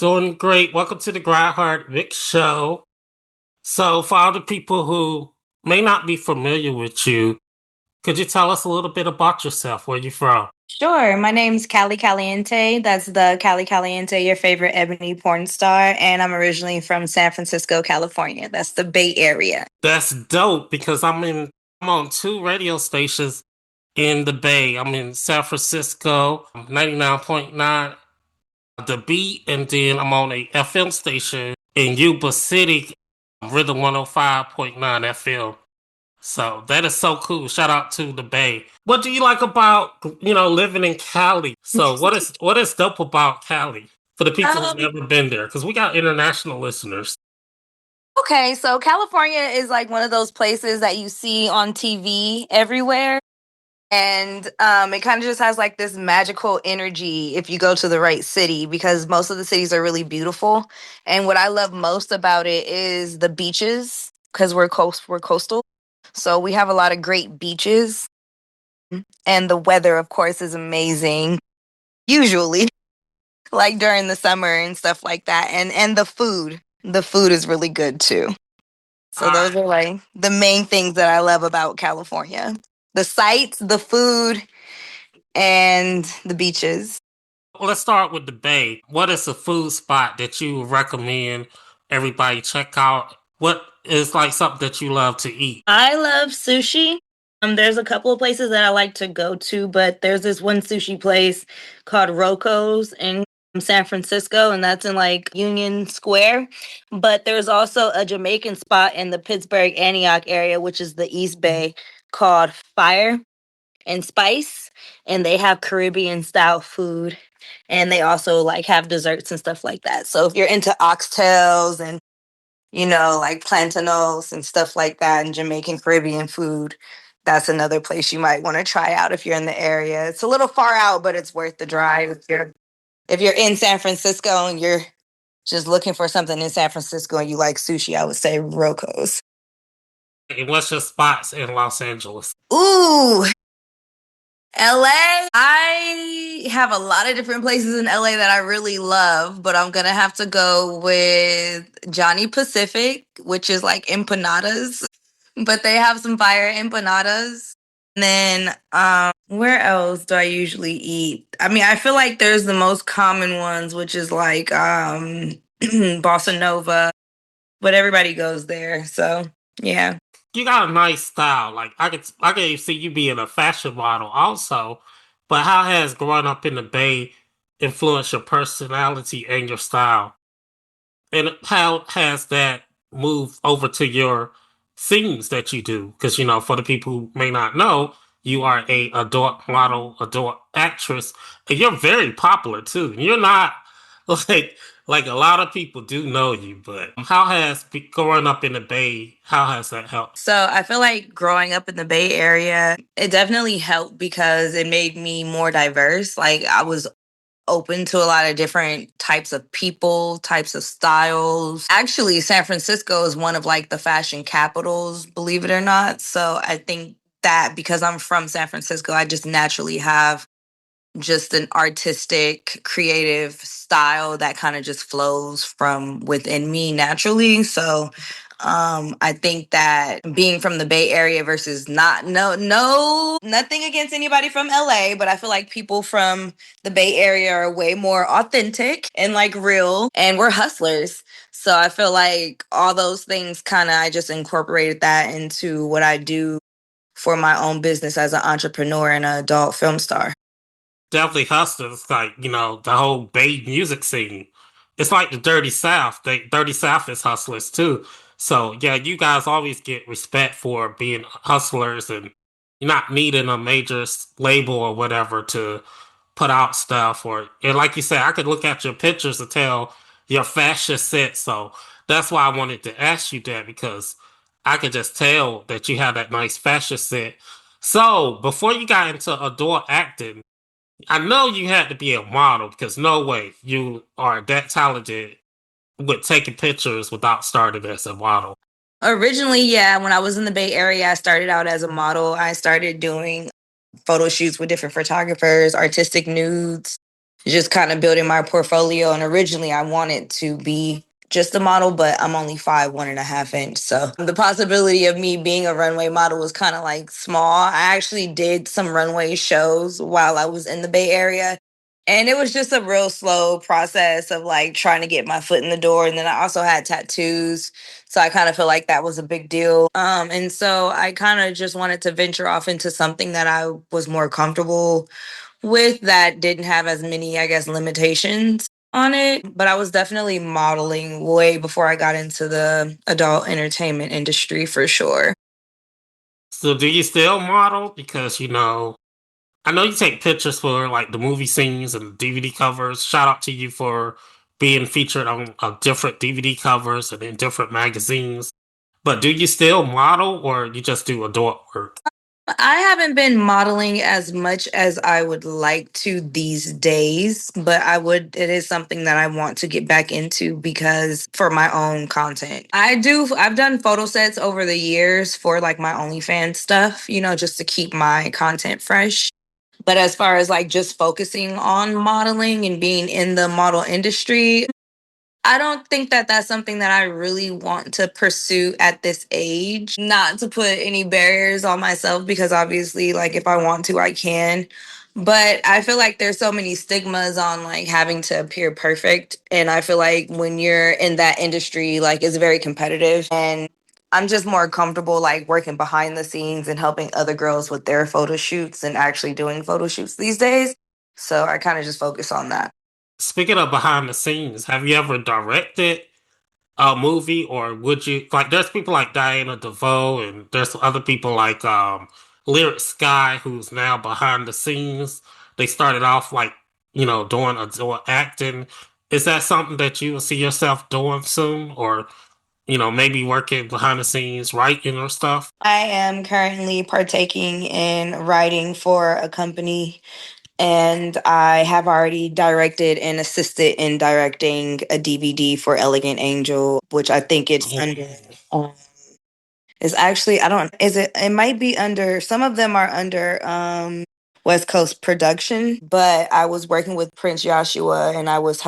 Doing great. Welcome to the Grind Hard Vic Show. So, for all the people who may not be familiar with you, could you tell us a little bit about yourself? Where you from? Sure. My name's Cali Caliente. That's the Cali Caliente, your favorite ebony porn star. And I'm originally from San Francisco, California. That's the Bay Area. That's dope because I'm on two radio stations in the Bay. I'm in San Francisco, 99.9 The Beat, and then I'm on a FM station in Yuba City, Rhythm 105.9 FM. So that is so cool. Shout out to the Bay. What do you like about living in Cali? So what is dope about Cali for the people who've Um, never been there? Because we got international listeners. okay, so California is like one of those places that you see on TV everywhere. And it kind of just has like this magical energy if you go to the right city because most of the cities are really beautiful. And what I love most about it is the beaches because we're coastal. So we have a lot of great beaches and the weather of course is amazing usually like during the summer and stuff like that. And the food is really good too. So All those right. are like the main things that I love about California. The sights, the food, and the beaches. Let's start with the Bay. What is a food spot that you would recommend everybody check out? What is like something that you love to eat? I love sushi. There's a couple of places that I like to go to, but there's this one sushi place called Rocco's in San Francisco, and that's in like Union Square. But there's also a Jamaican spot in the Pittsburgh Antioch area, which is the East Bay, called Fire and Spice, and they have Caribbean style food, and they also like have desserts and stuff like that. So if you're into oxtails and like plantanos and stuff like that and Jamaican Caribbean food. That's another place you might want to try out if you're in the area. It's a little far out, but it's worth the drive if you're in San Francisco and you're just looking for something in San Francisco and you like sushi, I would say Rocco's. And what's your spots in Los Angeles? Ooh, LA. I have a lot of different places in LA that I really love, but I'm gonna have to go with Johnny Pacific, which is like empanadas. But they have some fire empanadas. And then where else do I usually eat? I mean, I feel like there's the most common ones, which is like Bossa Nova, but everybody goes there. So yeah. You got a nice style. Like I could see you being a fashion model also. But how has growing up in the Bay influenced your personality and your style? And how has that moved over to your scenes that you do? Because for the people who may not know, you are a adult model, adult actress, and you're very popular too. You're not like like a lot of people do know you, but how has growing up in the Bay? How has that helped? So I feel like growing up in the Bay Area, it definitely helped because it made me more diverse. Like I was open to a lot of different types of people, types of styles. Actually, San Francisco is one of like the fashion capitals, believe it or not. So I think that because I'm from San Francisco, I just naturally have just an artistic, creative style that kind of just flows from within me naturally. So I think that being from the Bay Area versus not no nothing against anybody from LA, but I feel like people from the Bay Area are way more authentic and like real and we're hustlers. So I feel like all those things kind of I just incorporated that into what I do for my own business as an entrepreneur and an adult film star. Definitely hustlers, like the whole Bay music scene. It's like the Dirty South. Dirty South is hustlers too. So yeah, you guys always get respect for being hustlers and you're not needing a major label or whatever to put out stuff. Or and like you said, I could look at your pictures and tell your fashion set. So that's why I wanted to ask you that because I could just tell that you have that nice fashion set. So before you got into adult acting, I know you had to be a model because no way you are that talented with taking pictures without starting as a model. Originally, yeah, when I was in the Bay Area, I started out as a model. I started doing photo shoots with different photographers, artistic nudes. just kind of building my portfolio. And originally, I wanted to be just a model, but I'm only 5'1.5" So the possibility of me being a runway model was kind of like small. I actually did some runway shows while I was in the Bay Area. And it was just a real slow process of like trying to get my foot in the door. And then I also had tattoos. So I kind of feel like that was a big deal. And so I kind of just wanted to venture off into something that I was more comfortable with that didn't have as many, I guess, limitations on it. But I was definitely modeling way before I got into the adult entertainment industry for sure. So do you still model? Because I know you take pictures for like the movie scenes and DVD covers. Shout out to you for being featured on different DVD covers and in different magazines. But do you still model or you just do adult work? I haven't been modeling as much as I would like to these days, but it is something that I want to get back into because for my own content. I've done photo sets over the years for like my OnlyFans stuff, just to keep my content fresh. But as far as like just focusing on modeling and being in the model industry, I don't think that that's something that I really want to pursue at this age. Not to put any barriers on myself because obviously, like, if I want to, I can. But I feel like there's so many stigmas on like having to appear perfect. And I feel like when you're in that industry, like, it's very competitive. And I'm just more comfortable like working behind the scenes and helping other girls with their photo shoots and actually doing photo shoots these days. So I kind of just focus on that. Speaking of behind the scenes, have you ever directed a movie or would you like there's people like Diana DeVoe and there's other people like Lyric Sky who's now behind the scenes. They started off like, doing acting. Is that something that you will see yourself doing soon or, maybe working behind the scenes, writing or stuff? I am currently partaking in writing for a company, and I have already directed and assisted in directing a DVD for Elegant Angel, which I think it's Oh, under. It's actually I don't. Is it? It might be under. Some of them are under West Coast Production, but I was working with Prince Yahshua, and I was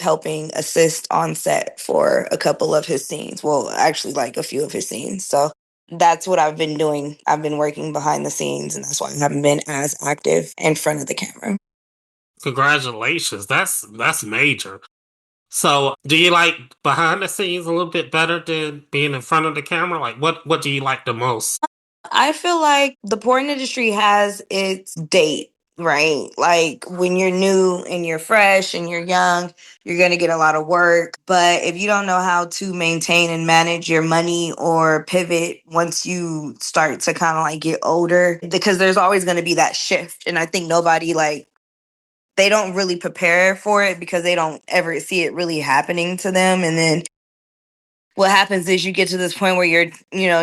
helping assist on set for a couple of his scenes. Well, actually, like a few of his scenes. So that's what I've been doing. I've been working behind the scenes, and that's why I haven't been as active in front of the camera. congratulations. That's major. So, do you like behind the scenes a little bit better than being in front of the camera? Like, what do you like the most? I feel like the porn industry has its date, right? Like when you're new and you're fresh and you're young, you're going to get a lot of work. But if you don't know how to maintain and manage your money or pivot once you start to kind of like get older, because there's always going to be that shift. And I think nobody like, they don't really prepare for it because they don't ever see it really happening to them. And then what happens is you get to this point where you're,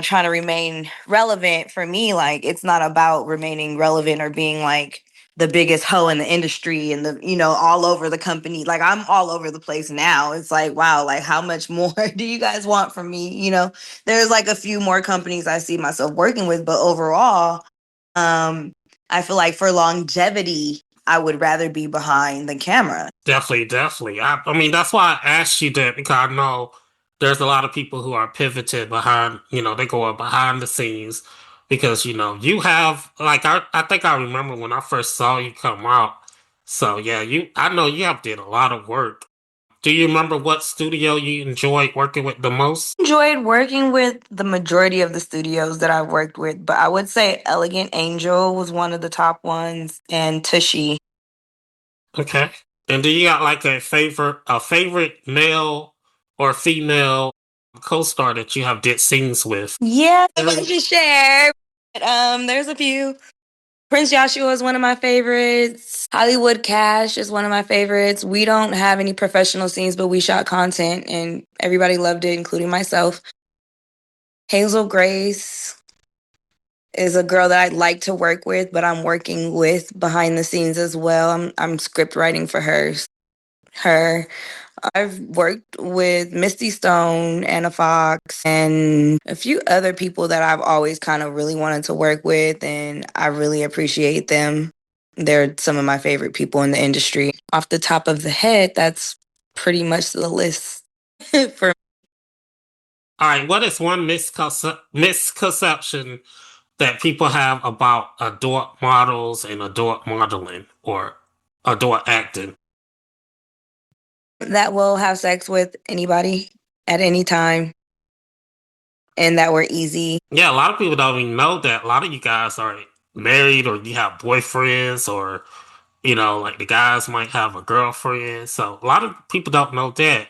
trying to remain relevant. For me, like, it's not about remaining relevant or being like the biggest hoe in the industry and all over the company. Like, I'm all over the place now. It's like, wow, like, how much more do you guys want from me? There's like a few more companies I see myself working with, but overall, um, I feel like for longevity, I would rather be behind the camera. Definitely, definitely. I mean, that's why I asked you that because I know there's a lot of people who are pivoted behind, they go behind the scenes because, you have, like, I think I remember when I first saw you come out. So, yeah, I know you have did a lot of work. Do you remember what studio you enjoyed working with the most? Enjoyed working with the majority of the studios that I've worked with, but I would say Elegant Angel was one of the top ones, and Tushy. Okay. And do you got like a favorite male or female co-star that you have did scenes with? Yeah, if I can share. There's a few. Prince Yahshua is one of my favorites. Hollywood Cash is one of my favorites. We don't have any professional scenes, but we shot content and everybody loved it, including myself. Hazel Grace is a girl that I'd like to work with, but I'm working with behind the scenes as well. I'm script writing for her. I've worked with Misty Stone, Anna Fox, and a few other people that I've always kind of really wanted to work with, and I really appreciate them. They're some of my favorite people in the industry. Off the top of the head, that's pretty much the list for. All right, what is one misconception that people have about adult models and adult modeling or adult acting? That will have sex with anybody at any time and that we're easy. Yeah, a lot of people don't even know that. A lot of you guys are married or you have boyfriends or, like the guys might have a girlfriend. So a lot of people don't know that.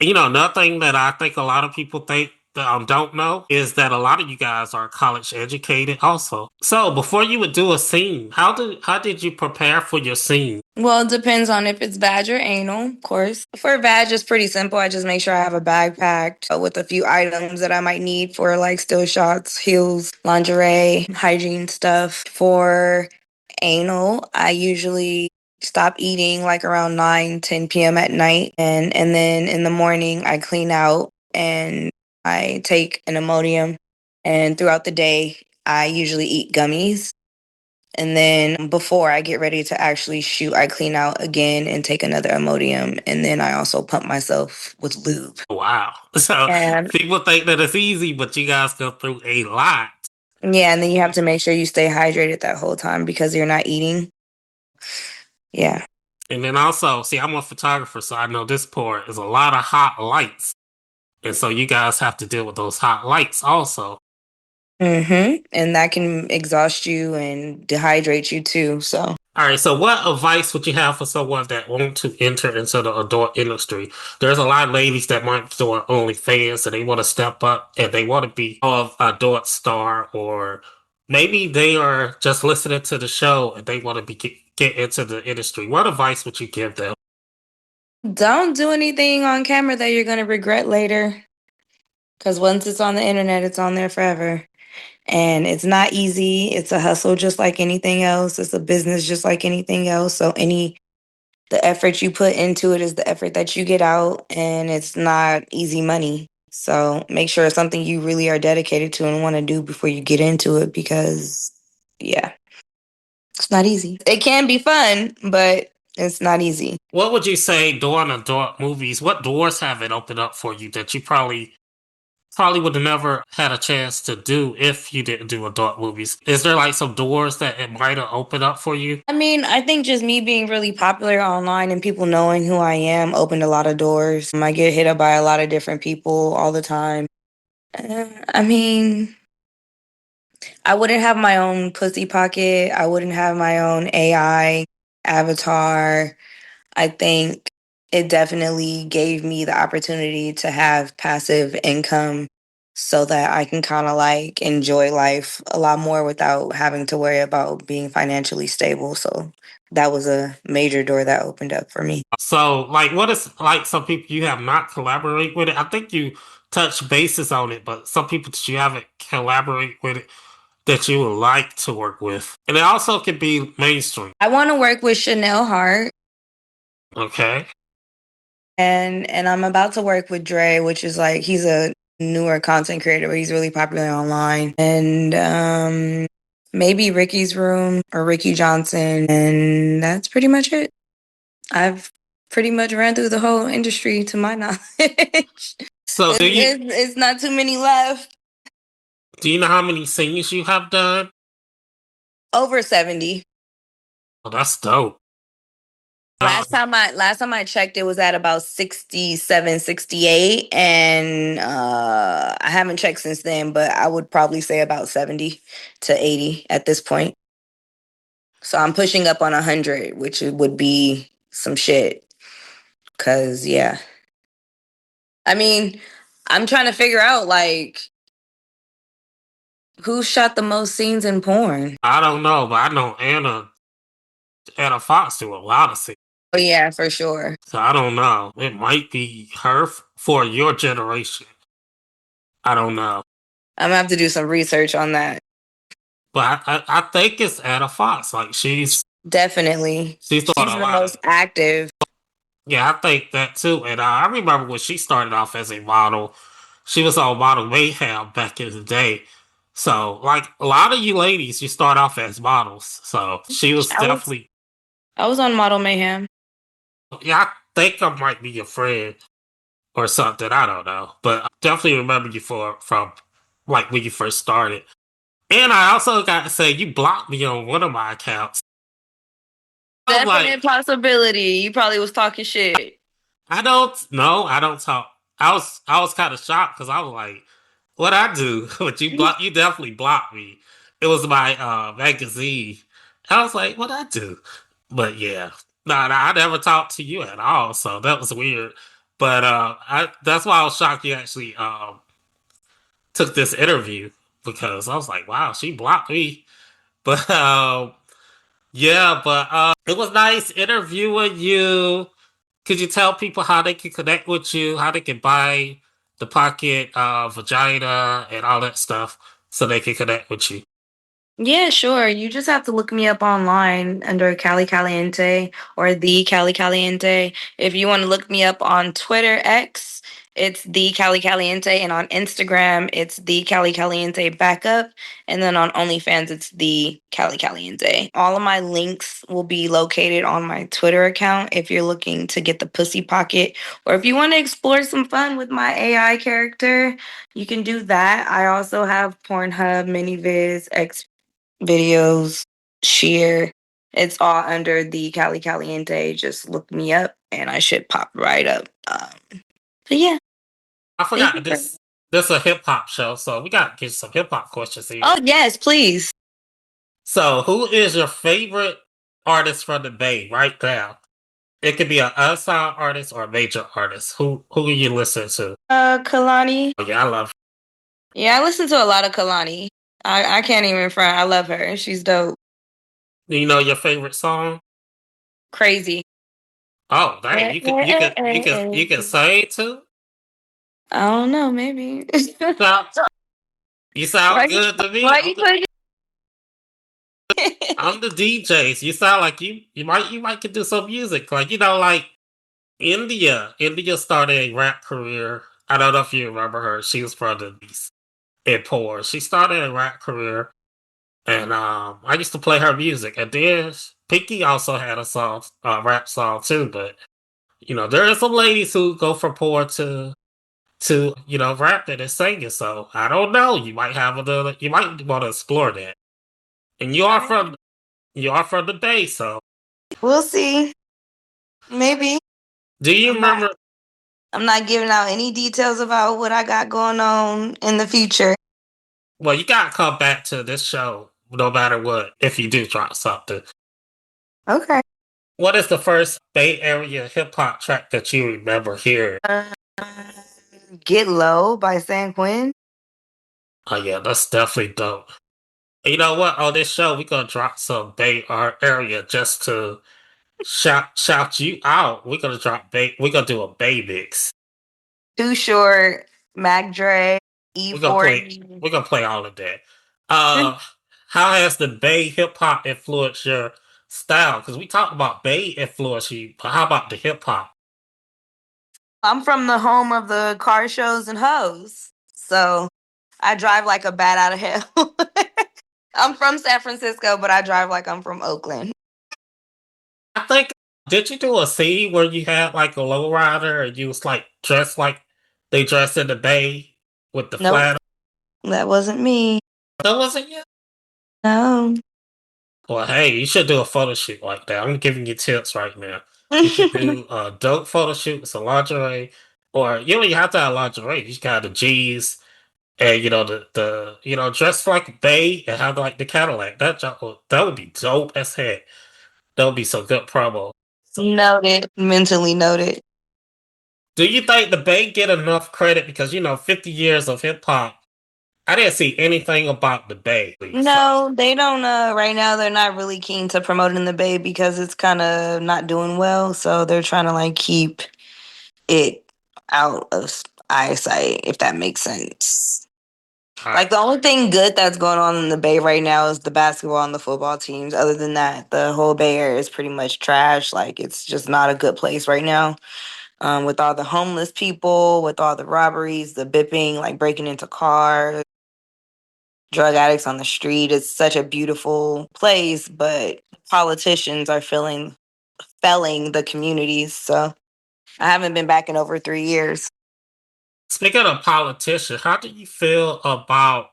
Another thing that I think a lot of people think that don't know is that a lot of you guys are college educated also. So before you would do a scene, how did you prepare for your scene? Well, it depends on if it's vag or anal, of course. For vag, it's pretty simple. I just make sure I have a bag packed with a few items that I might need for like still shots, heels, lingerie, hygiene stuff. For anal, I usually stop eating like around 9, 10 p.m. at night. And then in the morning, I clean out and I take an Imodium. And throughout the day, I usually eat gummies. And then before I get ready to actually shoot, I clean out again and take another Imodium. And then I also pump myself with lube. Wow. So And people think that it's easy, but you guys go through a lot. yeah, and then you have to make sure you stay hydrated that whole time because you're not eating. Yeah. And then also, see, I'm a photographer, so I know this part is a lot of hot lights. And so you guys have to deal with those hot lights also. And that can exhaust you and dehydrate you too. So All right, so what advice would you have for someone that want to enter into the adult industry? There's a lot of ladies that might be doing OnlyFans and they want to step up and they want to be of adult star, or maybe they are just listening to the show and they want to get into the industry. What advice would you give them? don't do anything on camera that you're going to regret later. Because once it's on the internet, it's on there forever. And it's not easy. It's a hustle just like anything else. It's a business just like anything else. So the effort you put into it is the effort that you get out, and it's not easy money. So make sure it's something you really are dedicated to and want to do before you get into it because yeah, it's not easy. It can be fun, but it's not easy. What would you say doing adult movies? What doors have it opened up for you that you probably would have never had a chance to do if you didn't do adult movies? Is there like some doors that it might have opened up for you? I mean, I think just me being really popular online and people knowing who I am opened a lot of doors. I get hit up by a lot of different people all the time. I mean, I wouldn't have my own pussy pocket. I wouldn't have my own AI avatar. I think it definitely gave me the opportunity to have passive income so that I can kind of like enjoy life a lot more without having to worry about being financially stable. So that was a major door that opened up for me. So, like, what is like some people you have not collaborate with it? I think you touch bases on it, but some people that you haven't collaborate with it that you would like to work with, and it also can be mainstream. I want to work with Chanel Hart. Okay, And I'm about to work with Dre, which is like he's a newer content creator, but he's really popular online. And maybe Ricky's Room or Ricky Johnson, and that's pretty much it. I've pretty much ran through the whole industry to my knowledge. so It's not too many left. do you know how many scenes you have done? Over 70. Oh, that's dope. Last time I checked, it was at about 67, 68, and I haven't checked since then, but I would probably say about 70 to 80 at this point. So I'm pushing up on 100, which would be some shit. Cause yeah, I mean, I'm trying to figure out like who shot the most scenes in porn. I don't know, but I know Anna Fox do a lot of scenes. Oh yeah, for sure. So I don't know. It might be her for your generation. I don't know. I'm gonna have to do some research on that. But I think it's Anna Fox. Like Definitely, she's doing she's a the lot of. most active. Yeah, I think that too. And I remember when she started off as a model, she was on Model Mayhem back in the day. So, like a lot of you ladies, you start off as models. So she was I was definitely, I was on Model Mayhem. yeah, I think I might be your friend or something. I don't know, but I definitely remember you from like when you first started. And I also got to say, you blocked me on one of my accounts. I was like, Definite possibility. You probably was talking shit. I don't know, I don't talk. I was kind of shocked because I was like, what I do? But you definitely blocked me. It was my magazine. I was like, what I do? But yeah, no, I never talked to you at all, so that was weird. But I that's why I was shocked you actually took this interview because I was like, wow, she blocked me. But yeah, but it was nice interviewing you. Could you tell people how they can connect with you, how they can buy the pocket vagina and all that stuff so they can connect with you? Yeah, sure. You just have to look me up online under Cali Caliente or the Cali Caliente. If you want to look me up on Twitter X, it's the Cali Caliente, and on Instagram, it's the Cali Caliente backup, and then on OnlyFans, it's the Cali Caliente. All of my links will be located on my Twitter account if you're looking to get the pussy pocket, or if you want to explore some fun with my AI character, you can do that. I also have Pornhub, MiniViz, videos, sheer. It's all under the Cali Caliente. Just look me up and I should pop right up. But yeah, I thank forgot you for. this is a hip hop show, so we got to get some hip hop questions in. Oh, yes, please. So, who is your favorite artist from the Bay right now? It could be an unsigned artist or a major artist. Who do you listen to? Kalani. Oh, yeah, I love. Yeah, I listen to a lot of Kalani. I can't even front. I love her. She's dope. Do you know your favorite song? Crazy. Oh, dang! I You can say it too. don't know, maybe. Sound, you sound Why good to me. why you put I'm the DJs. You sound like you might could do some music. Like like India. India started a rap career. I don't know if you remember her. She was from the East and poor. She started a rap career, and I used to play her music. And then Pinky also had a song, rap song too. But there are some ladies who go from poor to rapping and singing. So I don't know. You might have another. You might want to explore that. And you are from the Bay, so We'll see. Maybe. do you I'm not remember? I'm not giving out any details about what I got going on in the future. Well, you gotta come back to this show no matter what. If you do drop something, Okay. what is the first Bay Area hip hop track that you remember hearing? Get Low by San Quinn. Oh yeah, that's definitely dope. And you know what? On this show, we're gonna drop some Bay Area just to shout you out. We're gonna drop Bay. We're gonna do a Bay mix. Too Short, Mac Dre, We're gonna play. E40. We're gonna play all of that. Uh, how has the Bay hip hop influenced your style? Because we talked about Bay influence you, but how about the hip hop? I'm from the home of the car shows and hoes. So I drive like a bat out of hell. I'm from San Francisco, but I drive like I'm from Oakland. I think did you do a scene where you had like a lowrider and you was like dressed like they dressed in the Bay with the Nope, flat? that wasn't me. That wasn't you. No. Well, hey, you should do a photo shoot like that. I'm giving you tips right now. You should do a dope photo shoot with some lingerie, or you don't even have to have lingerie. You just got the G's and the dress like a Bay and have like the Cadillac. That would be dope as heck. That would be some good promo. So, Noted. Mentally noted. do you think the Bay get enough credit because 50 years of hip hop? I didn't see anything about the Bay. So No, they don't. Right now, they're not really keen to promoting the Bay because it's kind of not doing well. So they're trying to like keep it out of eyesight, if that makes sense. I, Like the only thing good that's going on in the Bay right now is the basketball and the football teams. Other than that, the whole Bay Area is pretty much trash. Like it's just not a good place right now. With all the homeless people, with all the robberies, the bipping, like breaking into cars. drug addicts on the street. It's such a beautiful place, but politicians are felling the communities. So I haven't been back in over 3 years. Speaking of politicians, how do you feel about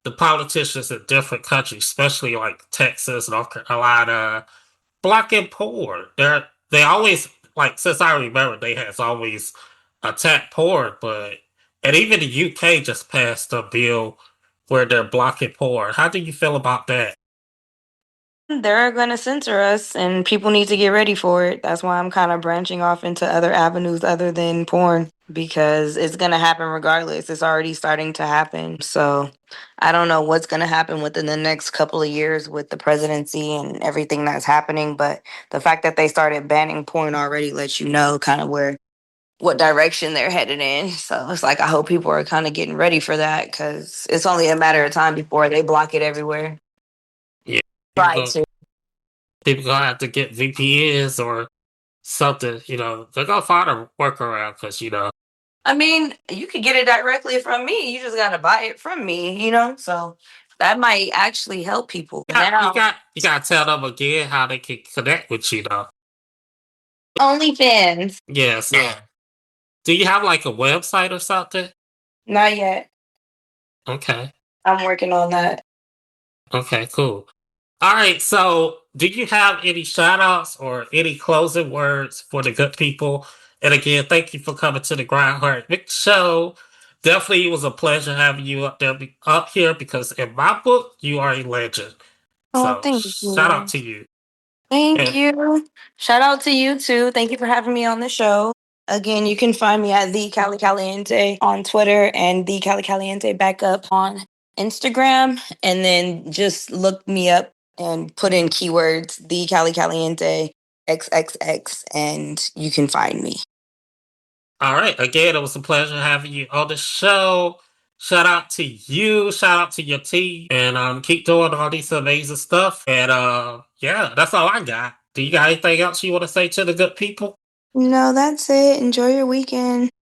the politicians in different countries, especially like Texas, North Carolina, black and poor? They always, like, since I remember, they has always attacked poor, but and even the UK just passed a bill where they're blocking poor. How do you feel about that? They're going to censor us, and people need to get ready for it. That's why I'm kind of branching off into other avenues other than porn because it's going to happen regardless. It's already starting to happen. So I don't know what's going to happen within the next couple of years with the presidency and everything that's happening. But the fact that they started banning porn already lets you know kind of what direction they're headed in. So it's like I hope people are kind of getting ready for that because it's only a matter of time before they block it everywhere. Yeah, people Try gonna, to. people gonna have to get VPNs or something. They're gonna find a workaround because I mean, you could get it directly from me. You just gotta buy it from me. So that might actually help people. you got to tell them again how they can connect with you, though. OnlyFans. Yes. Yeah. Do you have like a website or something? Not yet. Okay. I'm working on that. Okay, cool. All right. So, do you have any shout outs or any closing words for the good people? And again, thank you for coming to the Grindheart Mix Show. Definitely, it was a pleasure having you up here because in my book, you are a legend. Oh, So, thank shout out you. to you. Thank And you. Shout out to you too. Thank you for having me on the show. Again, you can find me at the Cali Caliente on Twitter and the Cali Caliente back up on Instagram. And then just look me up and put in keywords the Cali Caliente XXX and you can find me. all right, again, it was a pleasure having you on the show. Shout out to you, shout out to your team, and keep doing all these amazing stuff. And yeah, that's all I got. Do you got anything else you want to say to the good people? No, that's it. Enjoy your weekend.